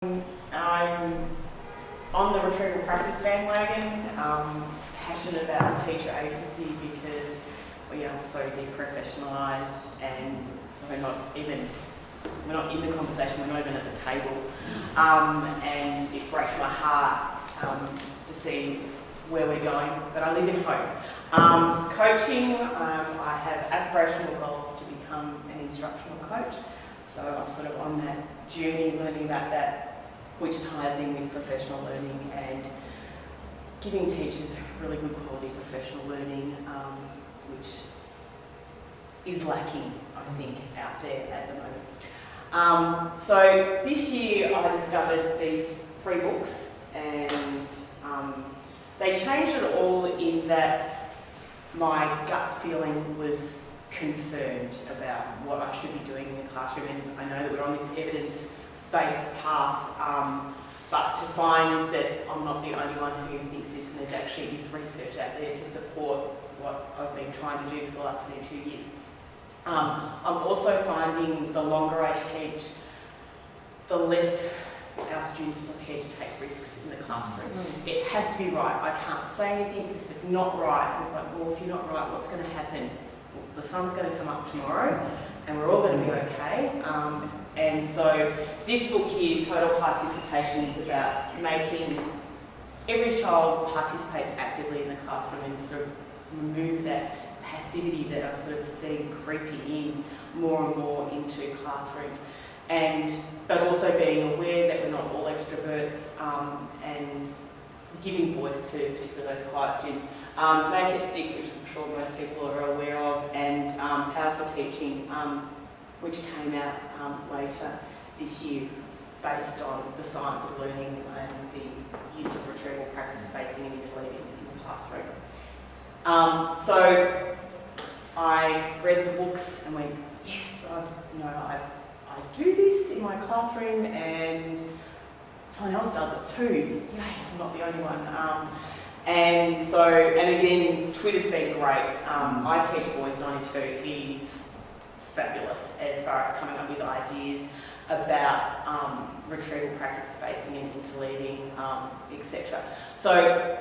I'm on the Retrieval Practice bandwagon, passionate about teacher agency because we are so deprofessionalised and so we're not in the conversation, we're not even at the table. And it breaks my heart to see where we're going, but I live in hope. Coaching, I have aspirational goals to become an instructional coach, so I'm sort of on that journey learning about that, which ties in with professional learning and giving teachers really good quality professional learning, which is lacking, I think, out there at the moment. So this year I discovered these 3 books, and they changed it all in that my gut feeling was confirmed about what I should be doing in the classroom, and I know that we're on this evidence-based path, but to find that I'm not the only one who thinks this, and there's actually is research out there to support what I've been trying to do for the last 22 years. I'm also finding the longer I teach, the less our students are prepared to take risks in the classroom. It has to be right. I can't say anything because if it's not right, it's like, well, if you're not right, what's going to happen? Well, the sun's going to come up tomorrow and we're all going to be okay. And so this book here, Total Participation, is about making every child participates actively in the classroom and sort of remove that passivity that I sort of see creeping in more and more into classrooms. But also being aware that we're not all extroverts, and giving voice to particularly those quiet students. Make It Stick, which I'm sure most people are aware of, and Powerful Teaching, which came out later this year, based on the science of learning and the use of retrieval practice, spacing and interleaving in the classroom. So I read the books and went, yes, I do this in my classroom and someone else does it too. Yay, I'm not the only one. And again, Twitter's been great. I teach Boys 92. He's fabulous as far as coming up with ideas about retrieval practice, spacing and interleaving, etc. So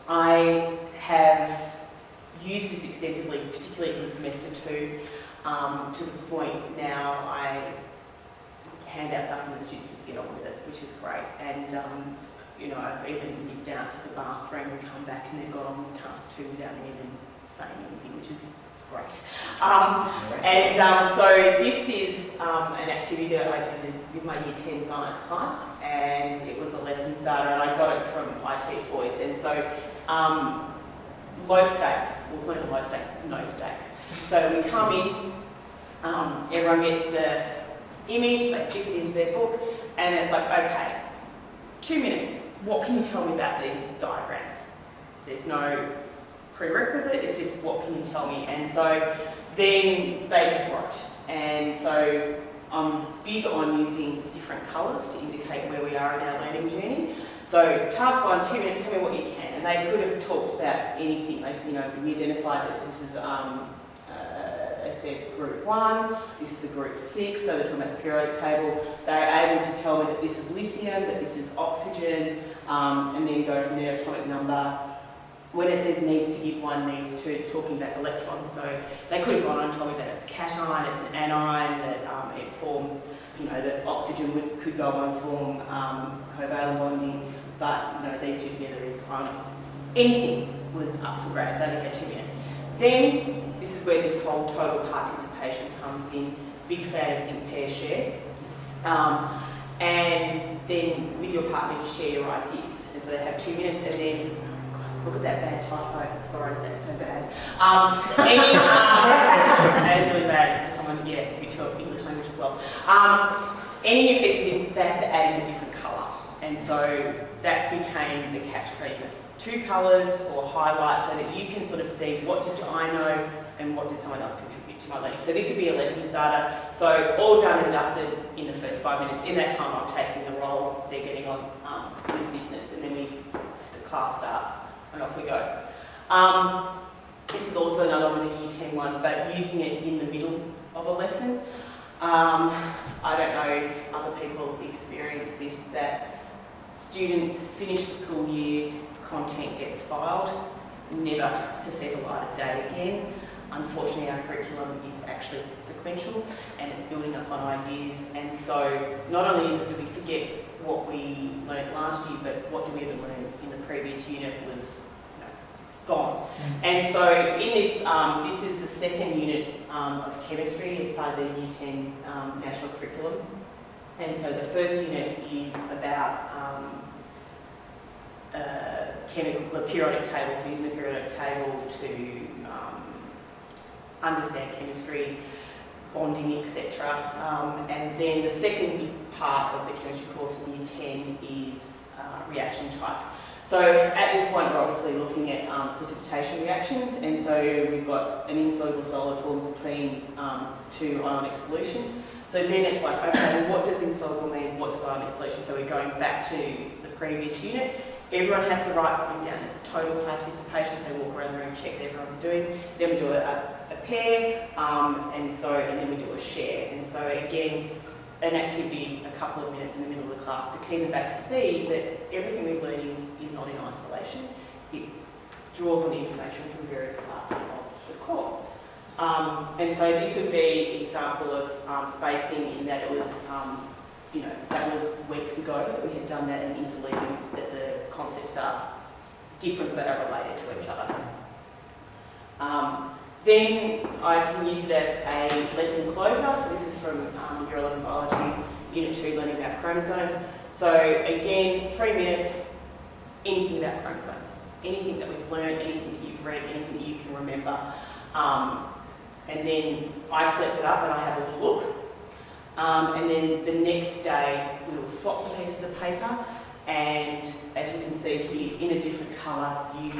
I have used this extensively, particularly from semester 2, to the point now I hand out stuff and the students just get on with it, which is great. And I've even nipped out to the bathroom and come back and they've got on with task 2 without me even saying anything, which is great. So this is an activity that I did with my Year 10 science class, and it was a lesson starter, and I got it from I Teach Boys. And so low stakes, well, it's not even low stakes, it's no stakes. So we come in, everyone gets the image, they stick it into their book, and it's like, okay, 2 minutes, what can you tell me about these diagrams? There's no prerequisite, it's just what can you tell me? And so then they just wrote. And so I'm big on using different colours to indicate where we are in our learning journey. So task 1, 2 minutes, tell me what you can. And they could have talked about anything. Like, we identified that this is they said group 1, this is a group 6, so they're talking about the periodic table. They're able to tell me that this is lithium, that this is oxygen, and then go from there, atomic number. When it says needs to give 1, needs 2, it's talking about electrons. So they could have gone on and told me that it's a cation, it's an anion, that it forms, that oxygen could go on and form covalent bonding, but these two together is ionic. Anything was up for grabs. I only had 2 minutes. Then this is where this whole total participation comes in. Big fan of think, pair, share. And then with your partner you share your ideas. And so they have 2 minutes, and then look at that bad typo. Sorry, that's so bad. That's really bad for someone, who talk English language as well. Any new piece of it, they have to add in a different colour. And so that became the catchphrase. 2 colours or highlights so that you can sort of see what did I know and what did someone else contribute to my learning. So this would be a lesson starter. So all done and dusted in the first 5 minutes. In that time I'm taking the role they're getting on with business, and then the class starts. And off we go. This is also another one, a Year 10 one, but using it in the middle of a lesson. I don't know if other people experience this, that students finish the school year, content gets filed, never to see the light of day again. Unfortunately, our curriculum is actually sequential and it's building up on ideas, and so not only is it do we forget what we learned last year, but what do we ever learn in the previous unit was gone. And so in this, this is the second unit of chemistry as part of the Year 10 national curriculum. And so the first unit is about chemical, periodic tables, so using the periodic table to understand chemistry, bonding, etc. And then the second part of the chemistry course in Year 10 is reaction types. So at this point we're obviously looking at precipitation reactions, and so we've got an insoluble solid forms between two ionic solutions. So then it's like, okay, well, what does insoluble mean? What does ionic solution? So we're going back to the previous unit. Everyone has to write something down. It's total participation, so walk around the room, check what everyone's doing. Then we do a pair, and then we do a share. And so again, an activity a couple of minutes in the middle of the class to key them back to see that everything we're learning is not in isolation. It draws on the information from various parts of the course. And so this would be an example of spacing in that it was, that was weeks ago that we had done that in Interleaving, that the concepts are different but are related to each other. Then I can use it as a lesson closer. So this is from Year 11 Biology, Unit 2, learning about chromosomes. So again, 3 minutes, anything about chromosomes. Anything that we've learned, anything that you've read, anything that you can remember. And then I collect it up and I have a look. And then the next day we will swap the pieces of paper, and as you can see here, in a different colour, you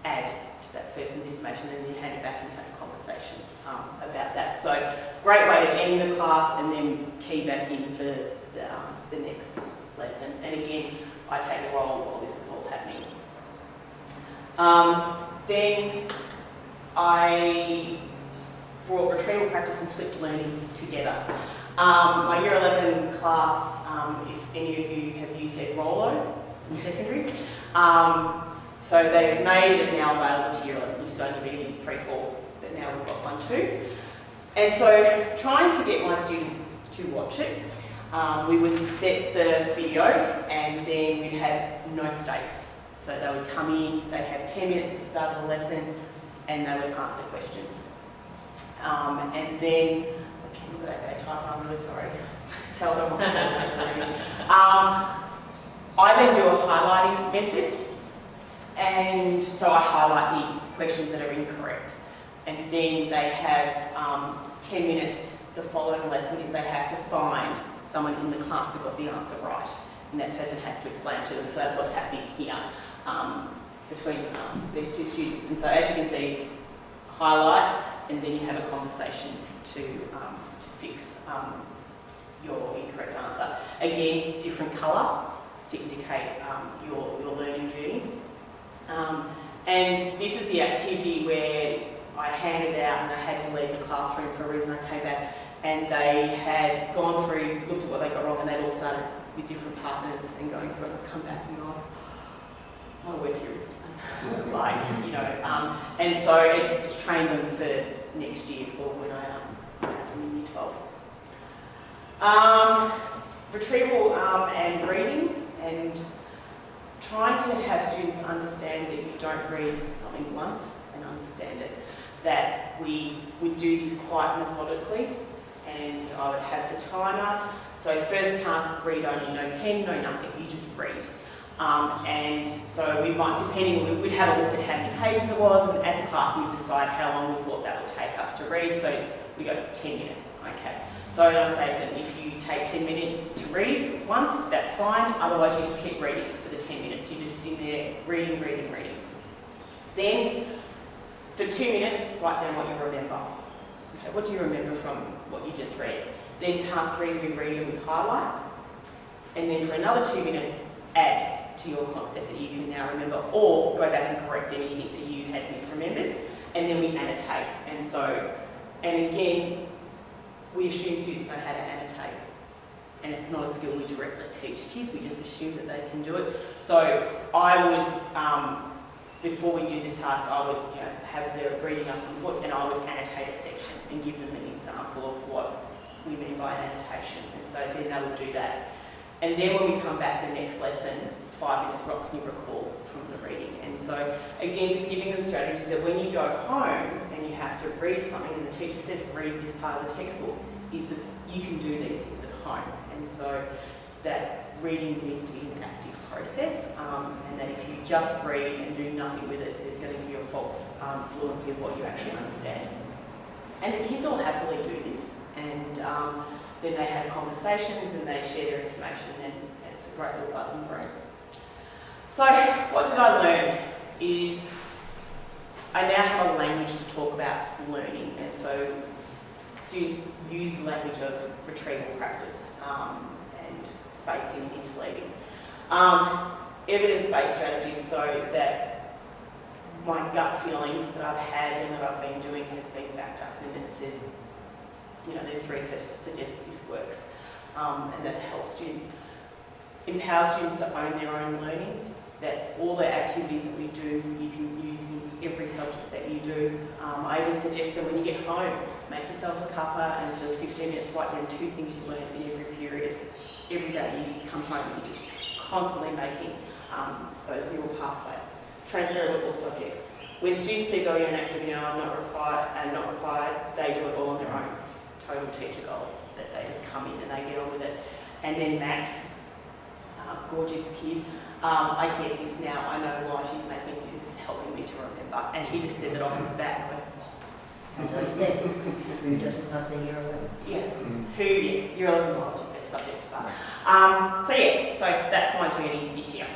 add to that person's information and then you hand it back and have a conversation about that. So great way to end the class and then key back in for the next lesson. And again, I take a role while this is all happening. Then I brought retrieval practice and flipped learning together. My Year 11 class, if any of you have used Ed Rollo in secondary, so they've made it now available to Year 11. Used to only be in 3, 4, but now we've got 1, 2. And so trying to get my students to watch it, we would set the video and then we'd have no stakes. So they would come in, they'd have 10 minutes at the start of the lesson and they would answer questions. And then, okay, look at that type, I'm really sorry. Tell them what I'm doing. I then do a highlighting method. And so I highlight the questions that are incorrect. And then they have 10 minutes, the following lesson is they have to find someone in the class who got the answer right. And that person has to explain to them. So that's what's happening here between these two students. And so as you can see, highlight, and then you have a conversation to fix your incorrect answer. Again, different colour to indicate your learning journey. And this is the activity where I handed out and I had to leave the classroom for a reason. I came back and they had gone through, looked at what they got wrong, and they'd all started with different partners and going through it. And I've come back and gone, my work here is done. And so it's trained them for next year for when I have them in Year 12. Retrieval and reading, and trying to have students understand that you don't read something once and understand it, that we would do this quite methodically, and I would have the timer. So first task, read only, no pen, no nothing, you just read. And so we might, we'd have a look at how many pages it was, and as a class we'd decide how long we thought that would take us to read, so we go 10 minutes, okay. So I say that if you take 10 minutes to read once, that's fine, otherwise you just keep reading for the 10 minutes. You're just sitting there reading. Then, for 2 minutes, write down what you remember. Okay, what do you remember from what you just read? Then task 3 is we read and we highlight. And then for another 2 minutes, add to your concepts that you can now remember, or go back and correct anything that you had misremembered. And then we annotate. And again, we assume students know how to annotate, and it's not a skill we directly teach kids, we just assume that they can do it. So I would, before we do this task, I would have their reading up input, and I would annotate a section and give them an example of what we mean by an annotation, and so then they will do that. And then when we come back the next lesson, 5 minutes, what can you recall from the reading? And so again, just giving them strategies that when you go home and you have to read something and the teacher says read this part of the textbook, is that you can do these things at home. And so that reading needs to be an active process, and that if you just read and do nothing with it, it's going to give you a false fluency of what you actually understand. And the kids all happily do this, and then they have conversations and they share their information, and it's a great little buzz and groom. So what did I learn is I now have a language to talk about learning, and so students use the language of retrieval practice and spacing and interleaving. Evidence-based strategies, so that my gut feeling that I've had and that I've been doing has been backed up, and it says, there's research that suggests that this works, and that it helps students, empower students to own their own learning, that all the activities that we do, you can use in every subject that you do. I even suggest that when you get home, make yourself a cuppa, and for 15 minutes write down 2 things you learned in every period. Every day you just come home and you're just constantly making those neural pathways. Transferable subjects. When students see value in an activity and are not required, they do it all on their own. Total teacher goals, that they just come in and they get on with it. And then Max, gorgeous kid, I get this now, I know why she's making students, it's helping me to remember. And he just said that off his back. As I said, who doesn't love the Year 11? Yeah, Year 11 knowledge of best subjects. So that's my journey this year.